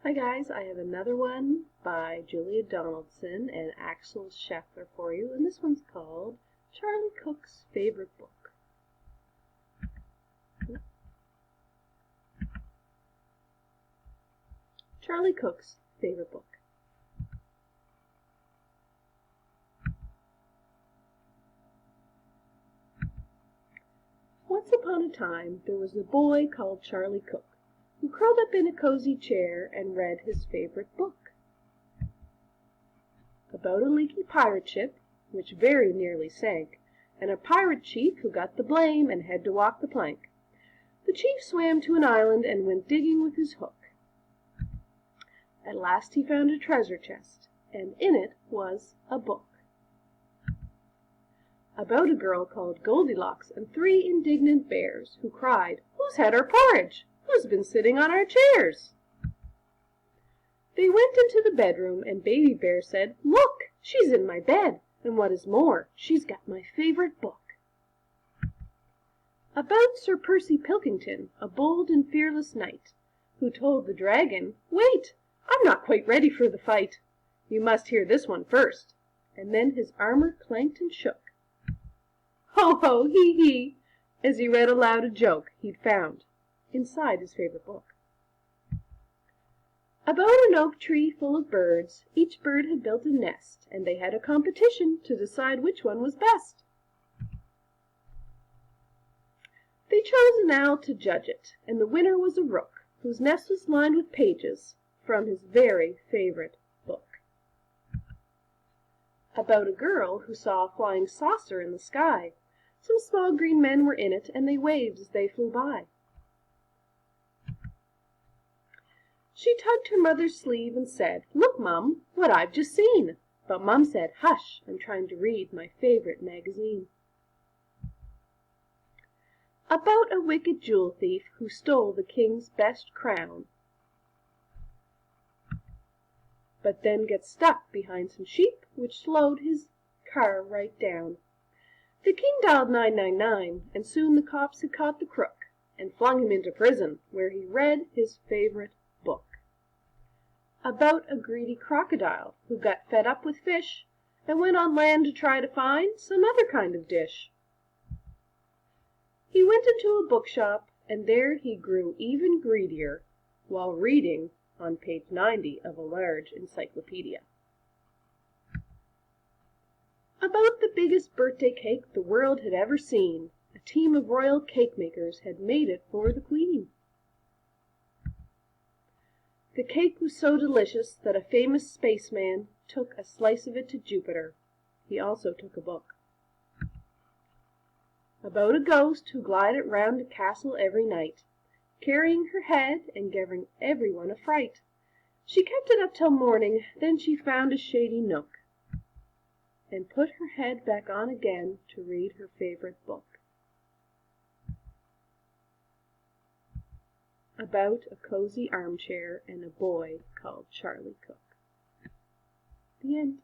Hi guys, I have another one by Julia Donaldson and Axel Scheffler for you, and this one's called Charlie Cook's Favorite Book. Charlie Cook's Favorite Book. Once upon a time there was a boy called Charlie Cook, who curled up in a cozy chair and read his favorite book about a leaky pirate ship which very nearly sank, and a pirate chief who got the blame and had to walk the plank. The chief swam to an island and went digging with his hook. At last he found a treasure chest, and in it was a book about a girl called Goldilocks and three indignant bears, who cried, "Who's had our porridge? Who's been sitting on our chairs?" They went into the bedroom, and Baby Bear said, "Look, she's in my bed, and what is more, she's got my favorite book." About Sir Percy Pilkington, a bold and fearless knight, who told the dragon, "Wait, I'm not quite ready for the fight. You must hear this one first." And then his armor clanked and shook. Ho, ho, hee, hee, as he read aloud a joke he'd found inside his favorite book. About an oak tree full of birds, each bird had built a nest, and they had a competition to decide which one was best. They chose an owl to judge it, and the winner was a rook, whose nest was lined with pages from his very favorite book. About a girl who saw a flying saucer in the sky. Some small green men were in it, and they waved as they flew by. She tugged her mother's sleeve and said, "Look, Mum, what I've just seen." But Mum said, "Hush, I'm trying to read my favorite magazine." About a wicked jewel thief who stole the king's best crown, but then gets stuck behind some sheep, which slowed his car right down. The king dialed 999, and soon the cops had caught the crook and flung him into prison, where he read his favorite book about a greedy crocodile who got fed up with fish and went on land to try to find some other kind of dish. He went into a bookshop, and there he grew even greedier while reading on page 90 of a large encyclopedia. About the biggest birthday cake the world had ever seen. A team of royal cake makers had made it for the Queen. The cake was so delicious that a famous spaceman took a slice of it to Jupiter. He also took a book about a ghost who glided round a castle every night, carrying her head and giving everyone a fright. She kept it up till morning, then she found a shady nook and put her head back on again to read her favorite book about a cozy armchair and a boy called Charlie Cook. The end.